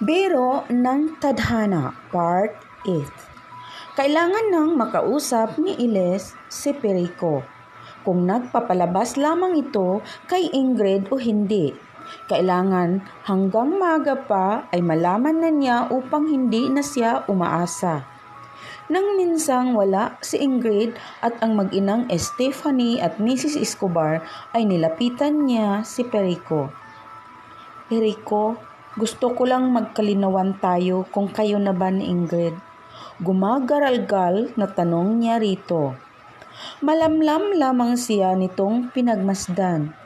Biro ng Tadhana, Part 8. Kailangan nang makausap ni Iles si Perico kung nagpapalabas lamang ito kay Ingrid o hindi. Kailangan hanggang maaga pa ay malaman na niya upang hindi na siya umaasa. Nang minsang wala si Ingrid at ang mag-inang Stephanie at Mrs. Escobar ay nilapitan niya si Perico. Perico, gusto ko lang magkalinawan tayo kung kayo na ba ni Ingrid. Gumagaralgal na tanong niya rito. Malamlam lamang siya nitong pinagmasdan.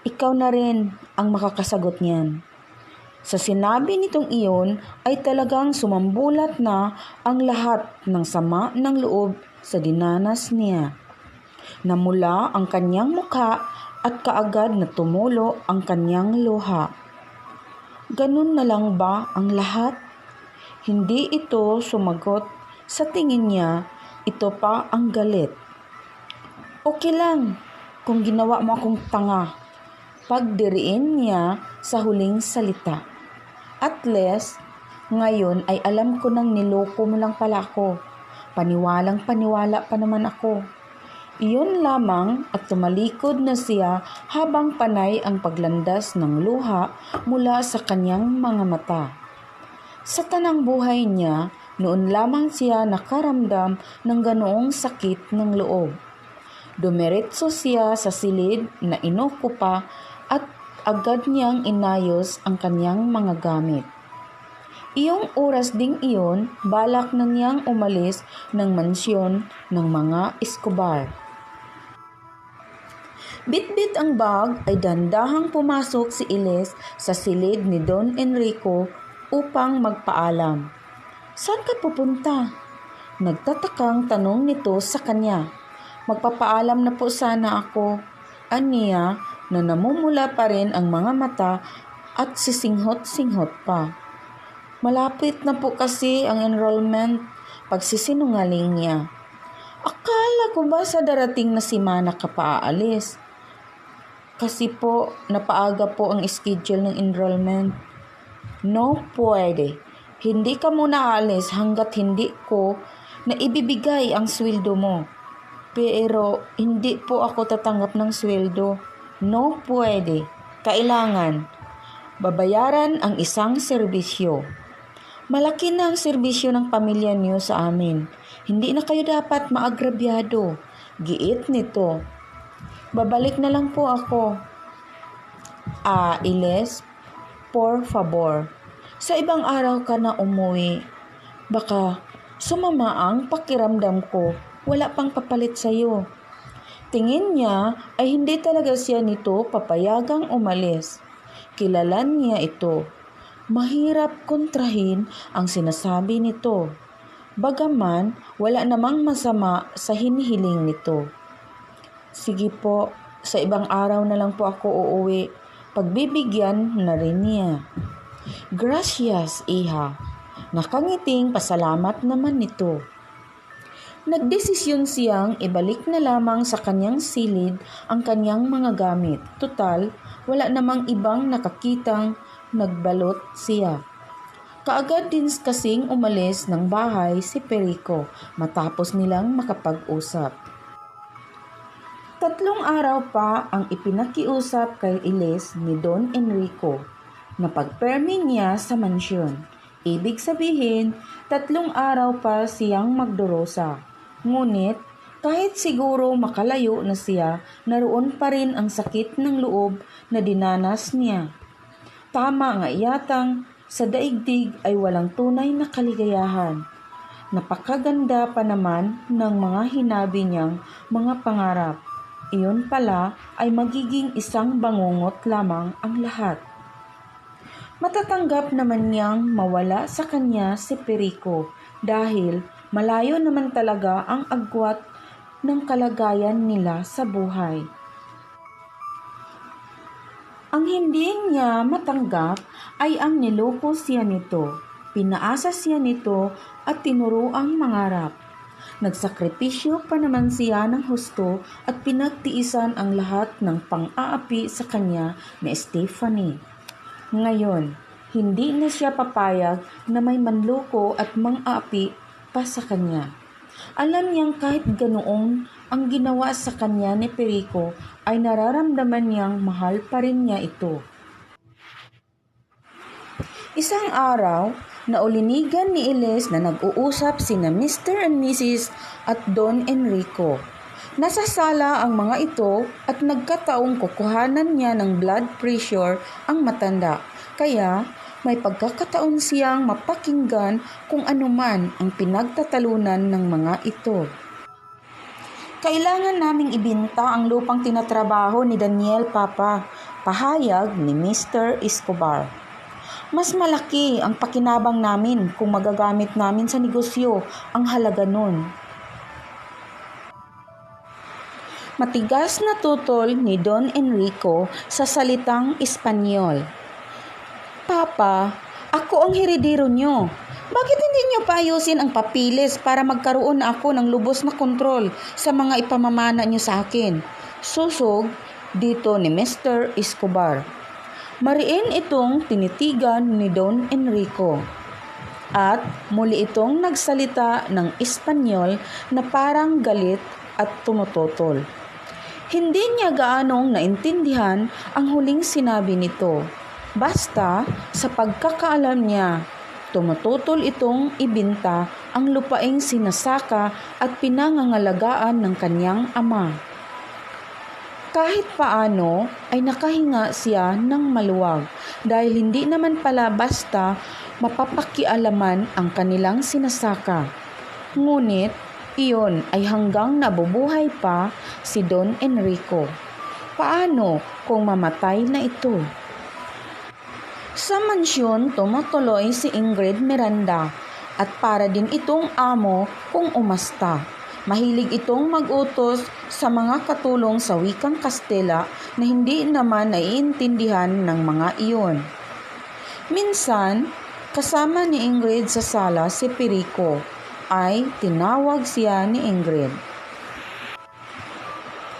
Ikaw na rin ang makakasagot niyan. Sa sinabi nitong iyon ay talagang sumambulat na ang lahat ng sama ng loob sa dinanas niya. Namula ang kanyang mukha at kaagad na tumulo ang kanyang luha. Ganun na lang ba ang lahat? Hindi ito sumagot. Sa tingin niya, ito pa ang galit. Okay lang kung ginawa mo akong tanga. Pagdiriin niya sa huling salita. At least, ngayon ay alam ko nang niloko mo lang pala ako. Paniwalang paniwala pa naman ako. Iyon lamang at tumalikod na siya habang panay ang paglandas ng luha mula sa kanyang mga mata. Sa tanang buhay niya, noon lamang siya nakaramdam ng ganoong sakit ng loob. Dumiretso siya sa silid na inokupa at agad niyang inayos ang kanyang mga gamit. Iyong oras ding iyon, balak na niyang umalis ng mansyon ng mga Escobar. Bit-bit ang bag ay dandahang pumasok si Iles sa silid ni Don Enrico upang magpaalam. Saan ka pupunta? Nagtatakang tanong nito sa kanya. Magpapaalam na po sana ako. Aniya na namumula pa rin ang mga mata at sisinghot-singhot pa. Malapit na po kasi ang enrollment, pagsisinungaling niya. Akala ko ba sa darating na semana ka pa aalis? Kasi po, napaaga po ang schedule ng enrollment. No, pwede. Hindi ka muna aalis hanggat hindi ko na ibibigay ang sweldo mo. Pero hindi po ako tatanggap ng sweldo. No, pwede. Kailangan. Babayaran ang isang serbisyo. Malaki na ang serbisyo ng pamilya niyo sa amin. Hindi na kayo dapat maagrabyado. Giit nito. Babalik na lang po ako. Iles, por favor. Sa ibang araw ka na umuwi. Baka sumama ang pakiramdam ko. Wala pang papalit sa'yo. Tingin niya ay hindi talaga siya nito papayagang umalis. Kilalan niya ito. Mahirap kontrahin ang sinasabi nito. Bagaman wala namang masama sa hinihiling nito. Sige po, sa ibang araw na lang po ako uuwi. Pagbibigyan na rin niya. Gracias, iha. Nakangiting pasalamat naman nito. Nagdesisyon siyang ibalik na lamang sa kanyang silid ang kanyang mga gamit. Tutal, wala namang ibang nakakitang nagbalot siya. Kaagad din kasing umalis ng bahay si Perico matapos nilang makapag-usap. 3 araw pa ang ipinakiusap kay Iles ni Don Enrico na pagpermi niya sa mansyon. Ibig sabihin, 3 araw pa siyang magdurusa. Ngunit, kahit siguro makalayo na siya, naroon pa rin ang sakit ng loob na dinanas niya. Tama nga yatang sa daigdig ay walang tunay na kaligayahan. Napakaganda pa naman ng mga hinabi niyang mga pangarap. Iyon pala ay magiging isang bangungot lamang ang lahat. Matatanggap naman niyang mawala sa kanya si Perico dahil malayo naman talaga ang agwat ng kalagayan nila sa buhay. Ang hindi niya matanggap ay ang niloko siya nito, pinaasa siya nito at tinuruang mangarap. Nagsakripisyo pa naman siya ng husto at pinagtiisan ang lahat ng pang-aapi sa kanya ni Stephanie. Ngayon, Hindi na siya papayag na may manloko at mang-aapi pa sa kanya. Alam niyang kahit ganoon ang ginawa sa kanya ni Perico ay nararamdaman niyang mahal pa rin niya ito. Isang araw, naulinigan ni Iles na nag-uusap sina Mr. and Mrs. at Don Enrico. Nasa sala ang mga ito at nagkataong kukuhanan niya ng blood pressure ang matanda. Kaya may pagkakataon siyang mapakinggan kung anuman ang pinagtatalunan ng mga ito. Kailangan naming ibinta ang lupang tinatrabaho ni Daniel, Papa, pahayag ni Mr. Escobar. Mas malaki ang pakinabang namin kung magagamit namin sa negosyo ang halaga nun. Matigas na tutol ni Don Enrico sa salitang Espanyol. Papa, ako ang heredero nyo. Bakit hindi nyo paayusin ang papilis para magkaroon na ako ng lubos na kontrol sa mga ipamamana nyo sa akin? Susog dito ni Mr. Escobar. Mariin itong tinitigan ni Don Enrico. At muli itong nagsalita ng Espanyol na parang galit at tumututol. Hindi niya gaanong naintindihan ang huling sinabi nito. Basta sa pagkakaalam niya, tumututol itong ibinta ang lupaing sinasaka at pinangangalagaan ng kanyang ama. Kahit paano ay nakahinga siya ng maluwag dahil hindi naman pala basta mapapakialaman ang kanilang sinasaka. Ngunit iyon ay hanggang nabubuhay pa si Don Enrico. Paano kung mamatay na ito? Sa mansyon tumutuloy si Ingrid Miranda at para din itong amo kung umasta. Mahilig itong mag-utos sa mga katulong sa wikang Kastila na hindi naman naiintindihan ng mga iyon. Minsan, kasama ni Ingrid sa sala si Perico, ay tinawag siya ni Ingrid.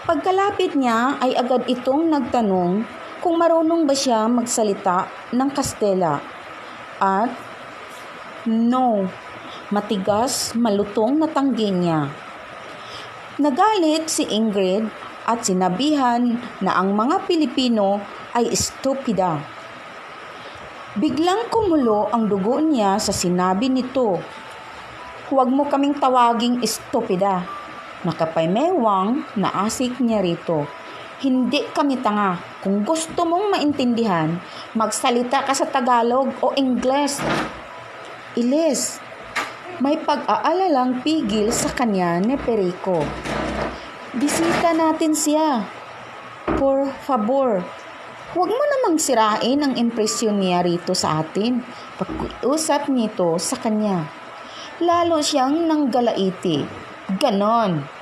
Pagkalapit niya ay agad itong nagtanong kung marunong ba siya magsalita ng Kastila. At no, matigas, malutong na tanggi niya. Nagalit si Ingrid at sinabihan na ang mga Pilipino ay estupida. Biglang kumulo ang dugo niya sa sinabi nito. Huwag mo kaming tawaging estupida. Nakapaymewang na asik niya rito. Hindi kami tanga. Kung gusto mong maintindihan, magsalita ka sa Tagalog o Ingles. Iles, may pag-aalalang pigil sa kanya ni Perico. Bisita natin siya. Por favor, huwag mo namang sirain ang impresyon niya rito sa atin. Pag-usap nito sa kanya. Lalo siyang nanggalaiti. Ganon.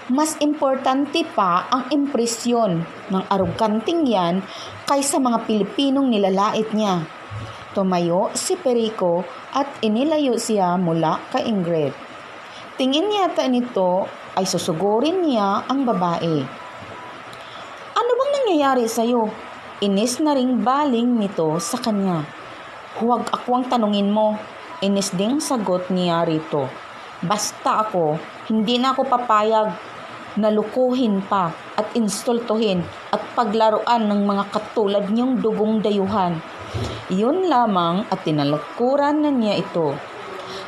Mas importante pa ang impresyon ng aroganting yan kaysa mga Pilipinong nilalait niya. Tumayo si Perico at inilayo siya mula kay Ingrid. Tingin yata nito ay susugurin niya ang babae. Ano bang nangyayari sa'yo? Inis na ring baling nito sa kanya. Huwag ako ang tanungin mo. Inis ding sagot niya rito. Basta ako, hindi na ako papayag na lukuhin pa at insultuhin at paglaruan ng mga katulad niyong dugong dayuhan. Iyon lamang at tinalakuran na niya ito.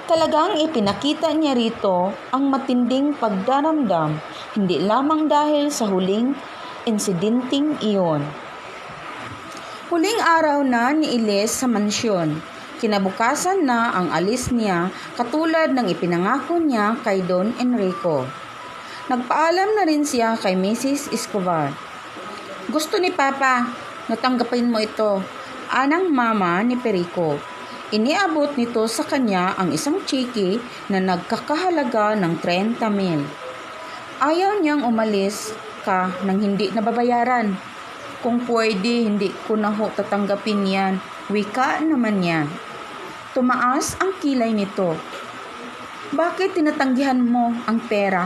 Talagang ipinakita niya rito ang matinding pagdaramdam, hindi lamang dahil sa huling insidenteng iyon. Huling araw na ni Iles sa mansyon. Kinabukasan na ang alis niya katulad ng ipinangako niya kay Don Enrico. Nagpaalam na rin siya kay Mrs. Escobar. Gusto ni Papa, natanggapin mo ito. Anang mama ni Perico. Iniabot nito sa kanya ang isang tsiki na nagkakahalaga ng 30,000. Ayaw niyang umalis ka nang hindi nababayaran. Kung pwede, hindi ko na ho tatanggapin yan. Wika naman niya. Tumaas ang kilay nito. Bakit tinatanggihan mo ang pera?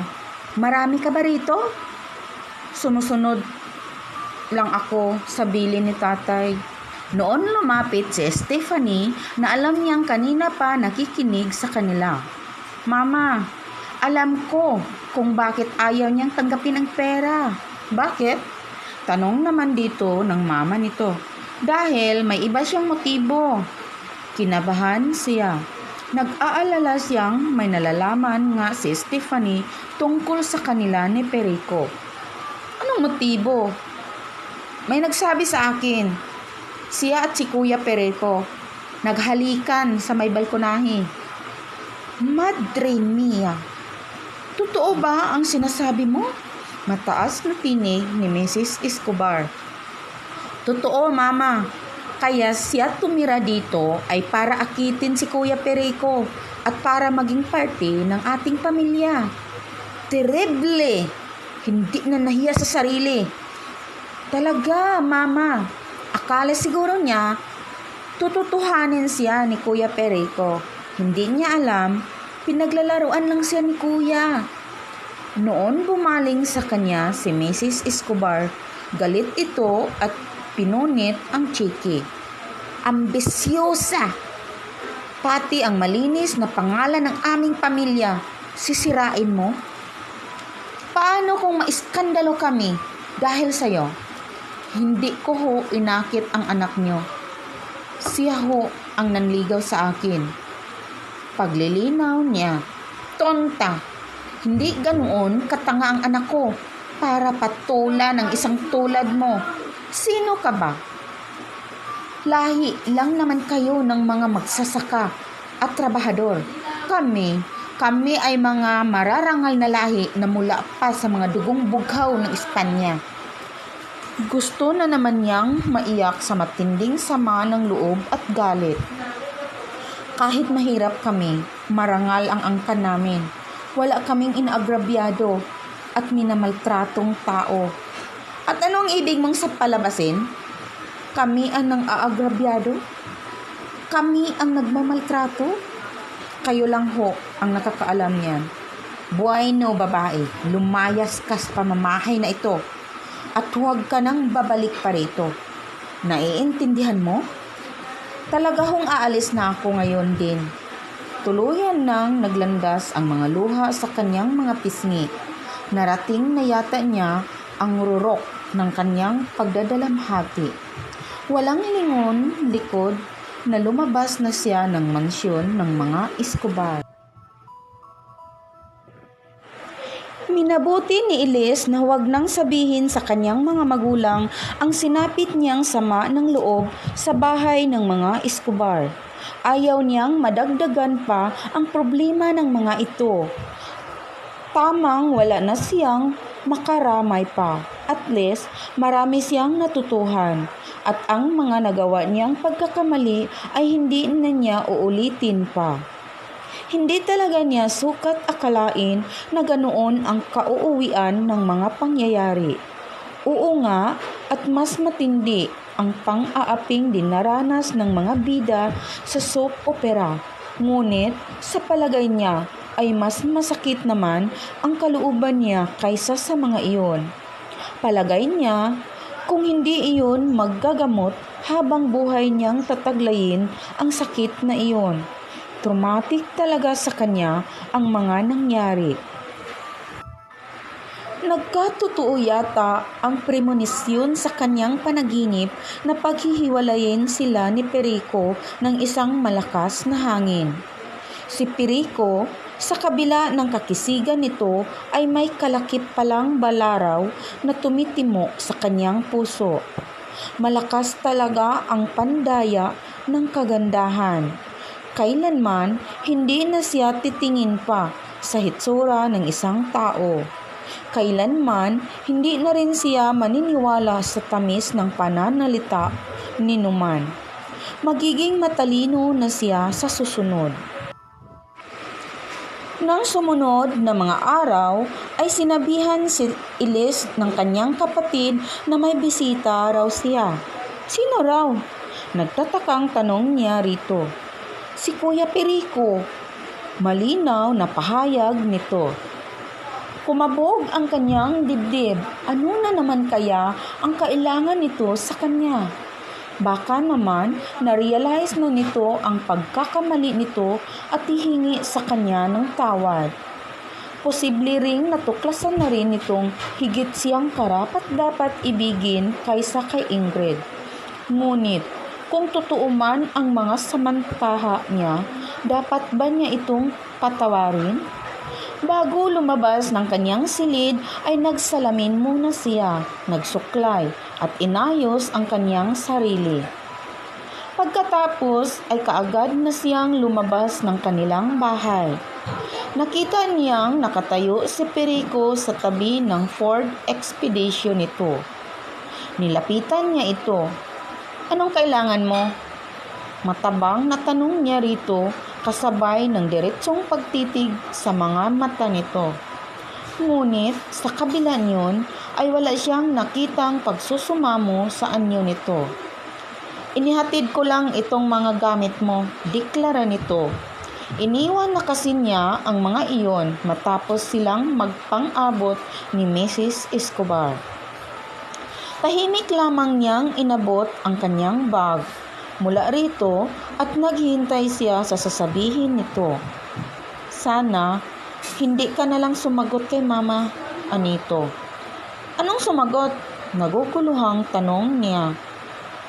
Marami ka ba rito? Sumusunod lang ako sa bili ni tatay. Noon lumapit si Stephanie na alam niyang kanina pa nakikinig sa kanila. Mama, alam ko kung bakit ayaw niyang tanggapin ang pera. Bakit? Tanong naman dito ng mama nito. Dahil may iba siyang motibo. Kinabahan siya. Nag-aalala siyang may nalalaman nga si Stephanie tungkol sa kanila ni Perico. Anong motibo? May nagsabi sa akin. Siya at si Kuya Perico naghalikan sa may balkonahe. Madre mia! Totoo ba ang sinasabi mo? Mataas na tinig ni Mrs. Escobar. Totoo, Mama. Kaya siya tumira dito ay para akitin si Kuya Perico at para maging parte ng ating pamilya. Terrible! Hindi na nahiya sa sarili. Talaga, Mama. Akala siguro niya, tututuhanin siya ni Kuya Perico. Hindi niya alam, pinaglalaruan lang siya ni Kuya. Noon bumaling sa kanya si Mrs. Escobar. Galit ito at pinunit ang chiki. Ambisyosa! Pati ang malinis na pangalan ng aming pamilya, sisirain mo? Paano kung maiskandalo kami dahil sa'yo? Hindi ko ho inakit ang anak nyo. Siya ho ang nanligaw sa akin. Paglilinaw niya, tonta, hindi ganoon katanga ang anak ko para patula ng isang tulad mo. Sino ka ba? Lahi lang naman kayo ng mga magsasaka at trabahador. Kami ay mga mararangal na lahi na mula pa sa mga dugong bughaw ng Espanya. Gusto na naman niyang maiyak sa matinding sama ng loob at galit. Kahit mahirap kami, marangal ang angkan namin. Wala kaming inaagrabyado at minamaltratong tao. At anong ibig mong sapalabasin? Kami ang nang-aagrabyado? Kami ang nagmamaltrato? Kayo lang ho ang nakakaalam niyan. Bueno, babae, lumayas ka sa pamamahay na ito. At huwag ka nang babalik pa rito. Naiintindihan mo? Talaga hong aalis na ako ngayon din. Tuluyan nang naglandas ang mga luha sa kanyang mga pisngi. Narating na yata niya ang rurok ng kanyang pagdadalamhati. Walang lingon, likod na lumabas na siya ng mansyon ng mga Escobar. Minabuti ni Eliz na huwag nang sabihin sa kanyang mga magulang ang sinapit niyang sama ng loob sa bahay ng mga Escobar. Ayaw niyang madagdagan pa ang problema ng mga ito. Tamang wala na siyang makaramay pa. At least marami siyang natutuhan. At ang mga nagawa niyang pagkakamali ay hindi na niya uulitin pa. Hindi talaga niya sukat akalain na ganoon ang kauuwian ng mga pangyayari. Oo nga, at mas matindi ang pang-aaping dinaranas ng mga bida sa soap opera. Ngunit sa palagay niya ay mas masakit naman ang kalooban niya kaysa sa mga iyon. Palagay niya, kung hindi iyon maggagamot habang buhay niyang tataglayin ang sakit na iyon. Traumatic talaga sa kanya ang mga nangyari. Nagkatotoo yata ang premonisyon sa kanyang panaginip na paghihiwalayin sila ni Perico ng isang malakas na hangin. Si Perico, sa kabila ng kakisigan nito, ay may kalakip palang balaraw na tumitimo sa kanyang puso. Malakas talaga ang pandaya ng kagandahan. Kailanman, hindi na siya titingin pa sa hitsura ng isang tao. Kailanman, hindi na rin siya maniniwala sa tamis ng pananalita ni Numan. Magiging matalino na siya sa susunod. Nang sumunod na mga araw, ay sinabihan si Eliz ng kanyang kapatid na may bisita raw siya. Sino raw? Nagtatakang tanong niya rito. Si Kuya Perico. Malinaw na pahayag nito. Kumabog ang kanyang dibdib. Ano na naman kaya ang kailangan nito sa kanya? Baka naman na-realize na nito ang pagkakamali nito at hihingi sa kanya ng tawad. Posible ring natuklasan na rin nitong higit siyang karapat-dapat ibigin kaysa kay Ingrid. Ngunit, kung totoo man ang mga samantaha niya, dapat ba niya itong patawarin? Bago lumabas ng kanyang silid ay nagsalamin muna siya, nagsuklay at inayos ang kanyang sarili. Pagkatapos ay kaagad na siyang lumabas ng kanilang bahay. Nakita niyang nakatayo si Perico sa tabi ng Ford Expedition nito. Nilapitan niya ito. "Anong kailangan mo?" Matabang na tanong niya rito kasabay ng diretsong pagtitig sa mga mata nito. Ngunit sa kabila niyon ay wala siyang nakitang pagsusumamo sa anyo nito. "Inihatid ko lang itong mga gamit mo," deklara nito. Iniwan na kasi niya ang mga iyon matapos silang magpang-abot ni Mrs. Escobar. Tahimik lamang niyang inabot ang kanyang bag mula rito at naghihintay siya sa sasabihin nito. "Sana hindi ka na lang sumagot kay Mama," anito. "Anong sumagot?" naguguluhang tanong niya.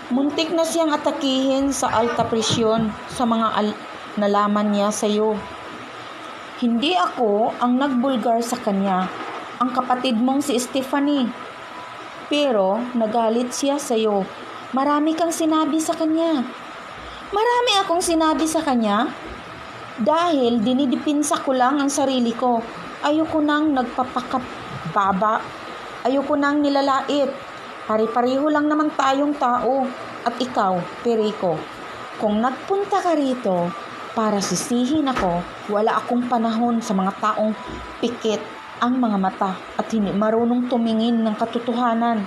Muntik na siyang atakihin sa alta presyon sa mga nalaman niya sa iyo. "Hindi ako ang nagbulgar sa kanya, ang kapatid mong si Stephanie. Pero nagalit siya sa iyo. Marami kang sinabi sa kanya." "Marami akong sinabi sa kanya? Dahil dinidipinsa ko lang ang sarili ko. Ayoko nang nagpapakababa. Ayoko nang nilalait. Pare-pareho lang naman tayong tao. At ikaw, Perico, kung nagpunta ka rito para sisihin ako, wala akong panahon sa mga taong pikit ang mga mata at hindi marunong tumingin ng katotohanan."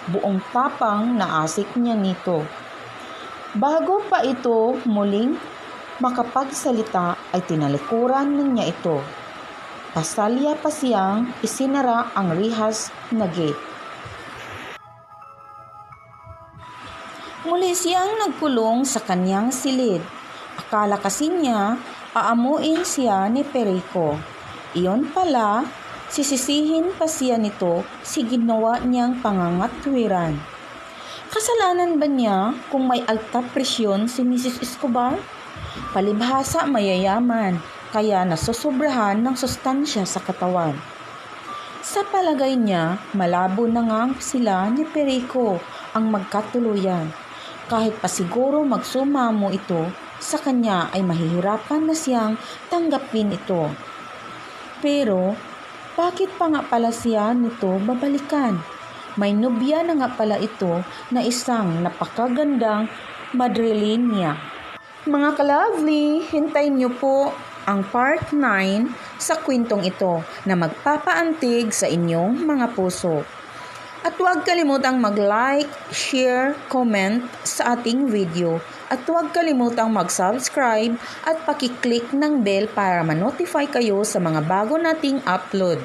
Buong tapang naasik niya nito. Bago pa ito muling makapagsalita ay tinalikuran niya ito. Pasalya pa siyang isinara ang rihas na gate. Muli siyang nagkulong sa kanyang silid. Akala kasi niya aamuin siya ni Perico. Iyon pala, sisisihin pa siya nito si ginawa niyang pangangatwiran. Kasalanan ba niya kung may alta presyon si Mrs. Escobar? Palibhasa mayayaman, kaya nasusobrahan ng sustansya sa katawan. Sa palagay niya, malabo na nga sila ni Perico ang magkatuluyan. Kahit pa siguro magsumamo ito, sa kanya ay mahihirapan na siyang tanggapin ito. Pero, bakit pa nga pala siya nito babalikan? May nobya na nga pala ito na isang napakagandang madrileña. Mga ka-lovely, hintayin niyo po ang part 9 sa kwentong ito na magpapaantig sa inyong mga puso. At huwag kalimutang mag-like, share, comment sa ating video. At huwag kalimutang mag-subscribe at pakiclick ng bell para ma-notify kayo sa mga bago nating upload.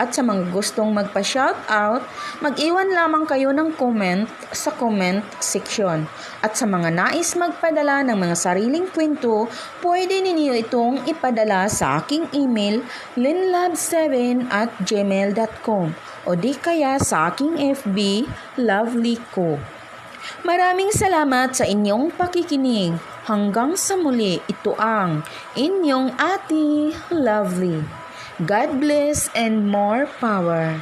At sa mga gustong magpa-shoutout, mag-iwan lamang kayo ng comment sa comment section. At sa mga nais magpadala ng mga sariling kwento, pwede ninyo itong ipadala sa aking email linlab7@gmail.com o di kaya sa aking FB, Lovely Co. Maraming salamat sa inyong pakikinig. Hanggang sa muli, ito ang inyong Ate Lovely. God bless and more power.